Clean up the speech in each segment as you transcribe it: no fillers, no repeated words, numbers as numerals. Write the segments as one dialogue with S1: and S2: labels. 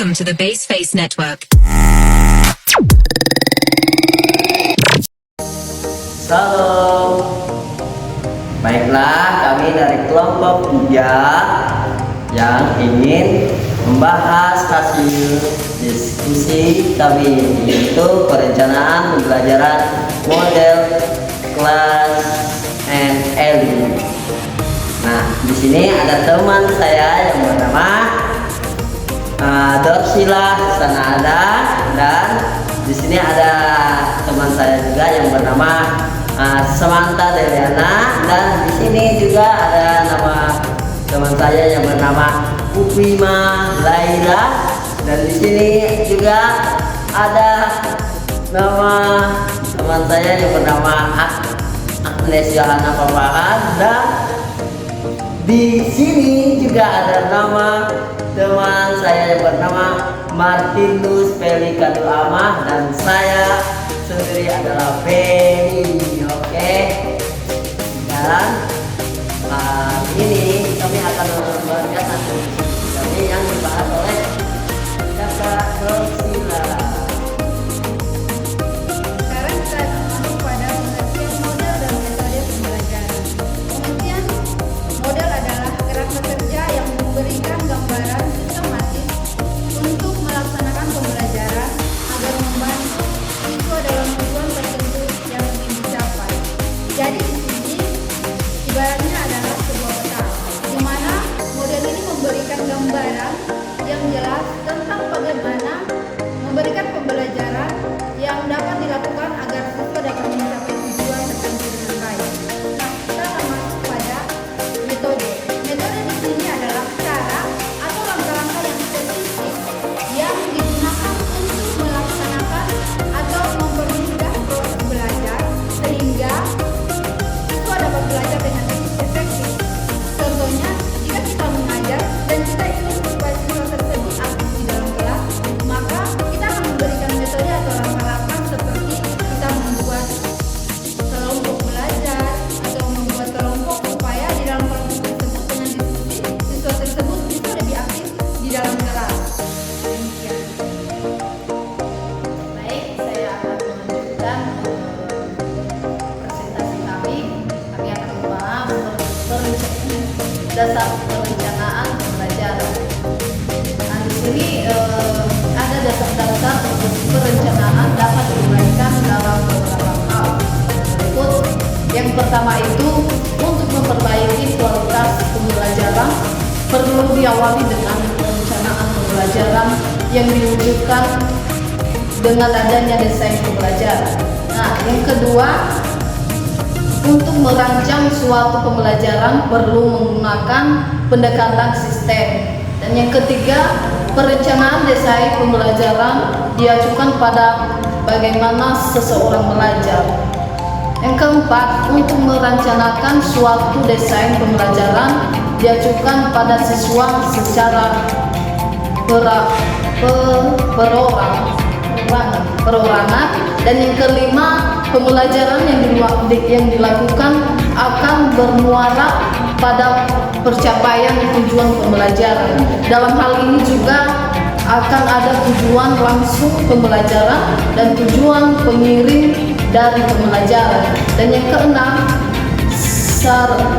S1: Welcome to the Baseface Network.
S2: Salam. Baiklah, kami dari kelompok 3 yang ingin membahas hasil diskusi kami, yaitu perencanaan pembelajaran model kelas NLI. Nah, di sini ada teman saya yang bernama Dorsila Sanada, dan di sini ada teman saya juga yang bernama Samantha Deliana, dan di sini juga ada nama teman saya yang bernama Upima Laila, dan di sini juga ada nama teman saya yang bernama Agnes Yohana Papahan, dan di sini juga ada nama teman saya yang bernama Martinus Pelikadu Amah, dan saya sendiri adalah Feni. Oke, dan ini kami akan membahas hasil kami yang dibahas oleh Kakak Dorsila.
S3: Sekarang kita masuk pada pengertian model dan metode pembelajaran. Pengertian model adalah kerangka kerja yang memberikan gambaran sistematis untuk melaksanakan pembelajaran agar membantu siswa dalam tujuan tertentu yang ingin dicapai. Jadi di sini ibaratnya adalah sebuah peta, di mana model ini memberikan gambaran yang jelas tentang bagaimana memberikan pembelajaran yang dapat dilakukan agar siswa dapat mencapai tujuan tertentu dengan baik. Nah, kita akan masuk pada metode. Metode di sini adalah cara atau langkah-langkah yang spesifik yang digunakan untuk melaksanakan atau mempermudah proses belajar sehingga siswa dapat belajar dengan efektif. Contohnya, jika kita mengajar dan kita ingin supaya siswa tersebut aktif di dalam kelas, maka kita akan memberikan metode atau langkah-langkah seperti kita membuat kelompok belajar atau membuat kelompok supaya di dalam kelompok tersebut dengan diskusi siswa tersebut bisa lebih aktif di dalam kelas. Demikian.
S4: Baik, saya akan melanjutkan presentasi kami. Kami akan membahas dasar perencanaan pembelajaran. Nah, di sini ada dasar-dasar perencanaan dapat diuraikan dalam beberapa hal. Berikut, yang pertama itu untuk memperbaiki kualitas pembelajaran perlu diawali dengan perencanaan pembelajaran yang diwujudkan dengan adanya desain pembelajaran. Nah, yang kedua, untuk merancang suatu pembelajaran perlu menggunakan pendekatan sistem. Dan yang ketiga, perencanaan desain pembelajaran diajukan pada bagaimana seseorang belajar. Yang keempat, untuk merencanakan suatu desain pembelajaran diajukan pada siswa secara perorangan. Dan yang kelima, pembelajaran yang dilakukan akan bermuara pada pencapaian tujuan pembelajaran. Dalam hal ini juga akan ada tujuan langsung pembelajaran dan tujuan pengiring dari pembelajaran. Dan yang keenam,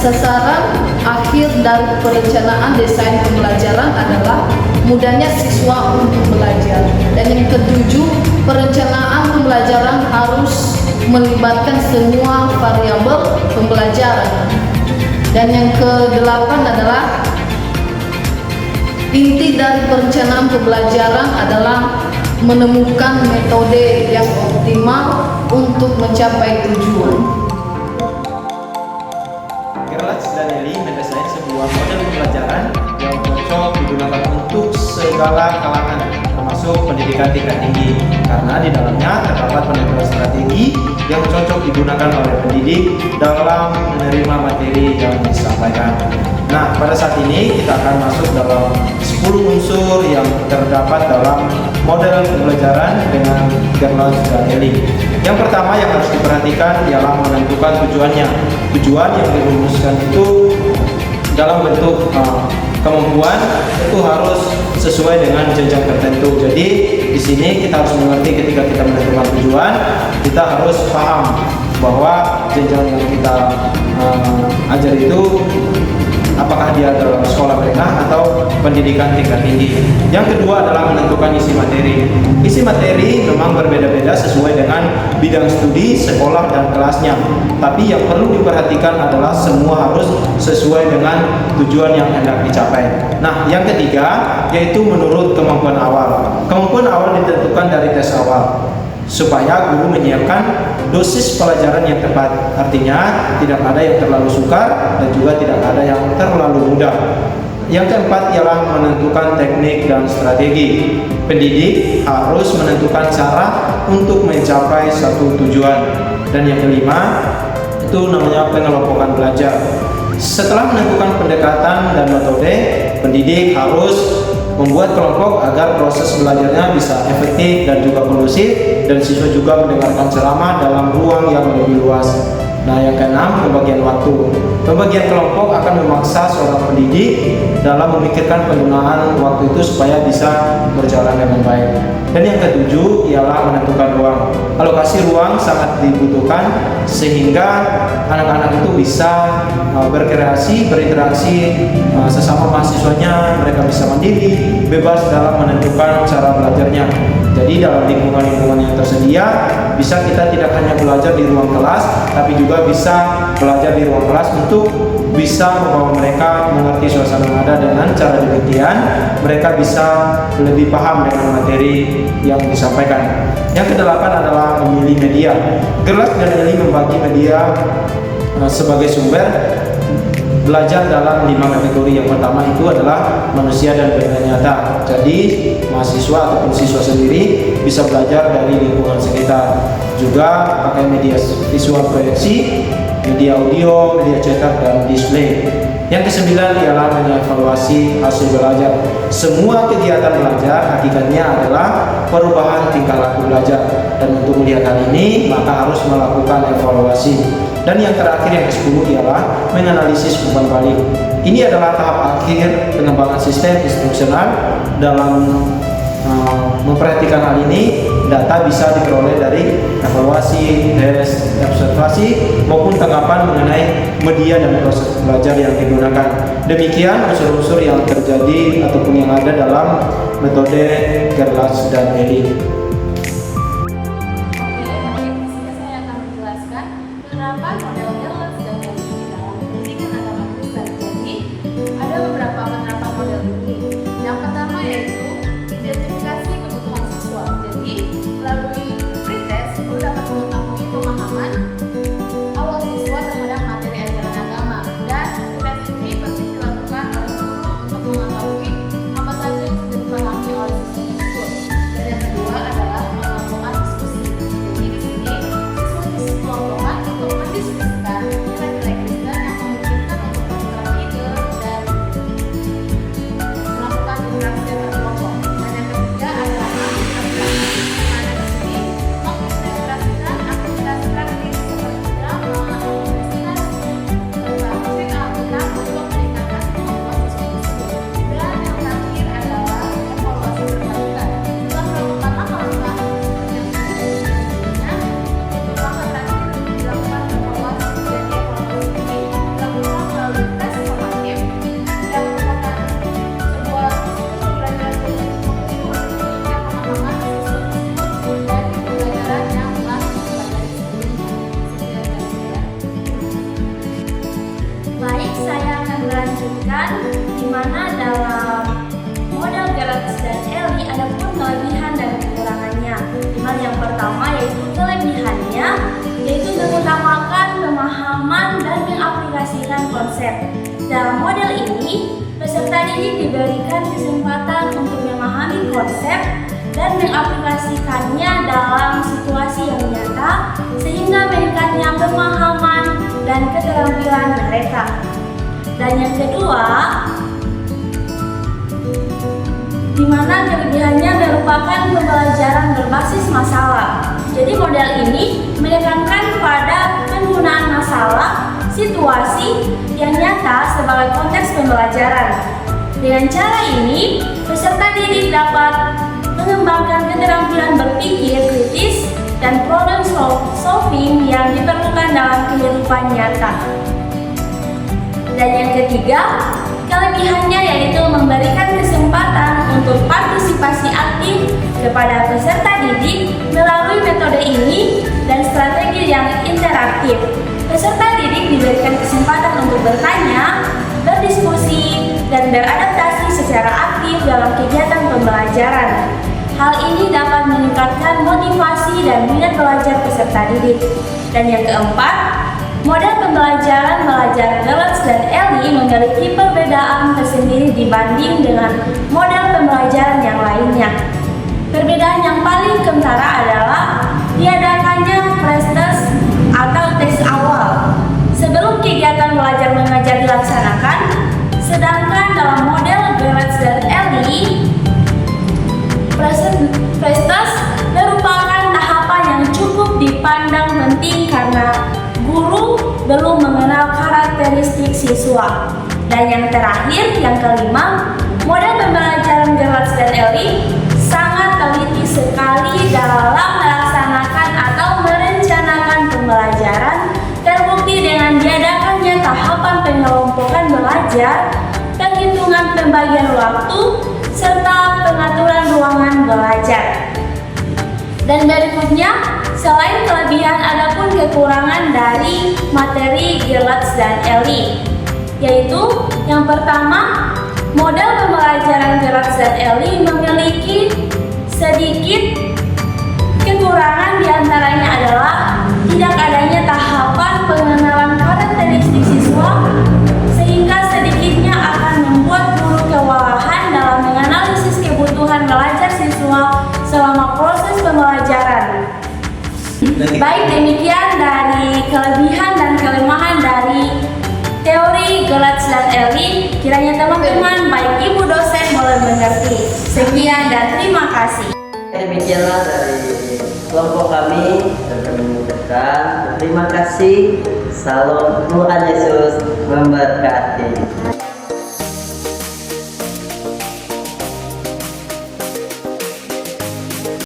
S4: sasaran akhir dari perencanaan desain pembelajaran adalah mudahnya siswa untuk belajar. Dan yang ketujuh, perencanaan pembelajaran harus melibatkan semua variabel pembelajaran. Dan yang kedelapan adalah inti dari perencanaan pembelajaran adalah menemukan metode yang optimal untuk mencapai tujuan.
S5: Kelas dan Eli mendesain sebuah model pembelajaran yang cocok digunakan untuk segala kalangan, termasuk pendidikan tingkat tinggi, karena di dalamnya terdapat penentuan strategi yang cocok digunakan oleh pendidik dalam menerima materi yang disampaikan. Nah, pada saat ini kita akan masuk dalam 10 unsur yang terdapat dalam model pembelajaran dengan Gerlach dan Eli. Yang pertama yang harus diperhatikan ialah menentukan tujuannya. Tujuan yang dirumuskan itu dalam bentuk kemampuan itu harus sesuai dengan jenjang tertentu. Jadi di sini kita harus mengerti ketika kita menentukan tujuan, kita harus paham bahwa jenjang yang kita ajar itu apakah dia dalam sekolah menengah atau pendidikan tingkat tinggi. Yang kedua adalah menentukan isi materi. Isi materi memang berbeda-beda sesuai dengan bidang studi, sekolah, dan kelasnya. Tapi yang perlu diperhatikan adalah semua harus sesuai dengan tujuan yang hendak dicapai. Nah, yang ketiga yaitu menurut kemampuan awal. Kemampuan awal ditentukan dari tes awal, supaya guru menyiapkan dosis pelajaran yang tepat. Artinya tidak ada yang terlalu sukar dan juga tidak ada yang terlalu mudah. Yang keempat ialah menentukan teknik dan strategi. Pendidik harus menentukan cara untuk mencapai satu tujuan. Dan yang kelima itu namanya pengelompokan belajar. Setelah menentukan pendekatan dan metode, pendidik harus membuat kelompok agar proses belajarnya bisa efektif dan juga kondusif, dan siswa juga mendengarkan ceramah dalam ruang yang lebih luas. Nah, yang keenam, pembagian waktu. Pembagian kelompok akan memaksa seorang pendidik dalam memikirkan penggunaan waktu itu supaya bisa berjalan dengan baik. Dan yang ketujuh ialah menentukan ruang. Alokasi ruang sangat dibutuhkan sehingga anak-anak itu bisa berkreasi, berinteraksi sesama mahasiswanya, mereka bisa mandiri, bebas dalam menentukan cara belajarnya. Jadi dalam lingkungan-lingkungan yang tersedia, bisa kita tidak hanya belajar di ruang kelas, tapi juga bisa belajar di ruang kelas untuk bisa membawa mereka mengerti suasana yang ada. Dengan cara demikian, mereka bisa lebih paham dengan materi yang disampaikan. Yang kedelapan adalah memilih media. Gerlach dan Eli membagi media sebagai sumber belajar dalam 5 kategori. Yang pertama itu adalah manusia dan benda nyata. Jadi mahasiswa ataupun siswa sendiri bisa belajar dari lingkungan sekitar. Juga pakai media visual proyeksi, media audio, media cetak, dan display. Yang kesembilan ialah mengevaluasi hasil belajar. Semua kegiatan belajar hakikatnya adalah perubahan tingkah laku belajar, dan untuk melihat hal ini maka harus melakukan evaluasi. Dan yang terakhir, yang ke-10 ialah menganalisis umpan balik. Ini adalah tahap akhir pengembangan sistem instruksional. Dalam memperhatikan hal ini, data bisa diperoleh dari evaluasi, tes, observasi, maupun tanggapan mengenai media dan proses belajar yang digunakan. Demikian unsur-unsur yang terjadi ataupun yang ada dalam metode Gerlach dan Eli.
S3: Penerapan model Gerlach dan Eli di dalam pendidikan agama Kristen. Jadi, ada beberapa penerapan model ini. Yang pertama yaitu identifikasi kebutuhan siswa. Jadi, melalui pretest, guru dapat mengetahui pemahaman awal siswa terhadap materi ajaran agama. Dan pretest ini penting dilakukan oleh guru untuk mengetahui apa saja yang sudah dipahami oleh siswa tersebut. Dan yang kedua adalah mengelompokkan diskusi. Jadi, di sini siswa dikelompokkan untuk mendiskusikan nilai-nilai Kristen yang memungkinkan untuk bertukar ide dan melakukan interaksi antar kelompok. Dan yang ketiga adalah aktivitas di mana di sini mengintegrasikan aktivitas praktis seperti drama, investigasi, tentang musik Alkitab untuk meningkatkan kemampuan siswa tersebut. Dan yang terakhir adalah evaluasi berkelanjutan. Setelah melakukan langkah-langkah yang sudah sebelumnya, untuk langkah terakhir dilakukan evaluasi. Jadi evaluasi ini dilakukan melalui tes formatif yang merupakan sebuah sistem belajar untuk meningkatkan pemahaman siswa tersebut dari pembelajaran yang telah dipelajari sebelumnya. Sekian dari saya.
S6: Baik, saya akan melanjutkan di mana dalam model Gerlach dan Eli ada pun kelebihan dan kekurangannya. Di mana yang pertama yaitu kelebihannya yaitu mengutamakan pemahaman dan mengaplikasikan konsep. Dalam model ini, peserta didik diberikan kesempatan untuk memahami konsep dan mengaplikasikannya dalam situasi yang nyata sehingga meningkatnya pemahaman dan keterampilan mereka. Dan yang kedua, di mana kelebihannya merupakan pembelajaran berbasis masalah. Jadi model ini menekankan pada penggunaan masalah, situasi yang nyata sebagai konteks pembelajaran. Dengan cara ini, peserta didik dapat mengembangkan keterampilan berpikir kritis dan problem solving yang diperlukan dalam kehidupan nyata. Dan yang ketiga, kelebihannya yaitu memberikan kesempatan untuk partisipasi aktif kepada peserta didik melalui metode ini dan strategi yang interaktif. Peserta didik diberikan kesempatan untuk bertanya, berdiskusi, dan beradaptasi secara aktif dalam kegiatan pembelajaran. Hal ini dapat meningkatkan motivasi dan minat belajar peserta didik. Dan yang keempat, model pembelajaran belajar Gerlach dan Ellie memiliki perbedaan tersendiri dibanding dengan model pembelajaran yang lainnya. Perbedaan yang paling kentara adalah diadakannya flash test atau tes awal sebelum kegiatan belajar mengajar dilaksanakan, sedangkan dalam model Gerlach dan Ellie, flash test merupakan tahapan yang cukup dipandang penting karena guru belum mengenal karakteristik siswa. Dan yang terakhir, yang kelima, model pembelajaran Gerlach dan Ellie sangat teliti sekali dalam melaksanakan atau merencanakan pembelajaran, terbukti dengan diadakannya tahapan pengelompokan belajar, penghitungan pembagian waktu, serta pengaturan ruangan belajar. Dan berikutnya, selain kelebihan ada pun kekurangan dari materi Gerlach dan Ellie, yaitu yang pertama, model pembelajaran Gerlach dan Ellie memiliki sedikit kekurangan, diantaranya adalah tidak adanya tahapan pengenalan karakteristik siswa, sehingga sedikitnya akan membuat guru kewalahan dalam menganalisis kebutuhan belajar siswa selama proses pembelajaran. Baik, demikian dari kelebihan dan kelemahan dari teori Gerlach dan Ellie. Kiranya teman-teman, baik ibu dosen boleh mengerti. Sekian dan terima kasih.
S2: Demikianlah dari kelompok kami dan kami mengucapkan terima kasih. Salam, Tuhan Yesus memberkati.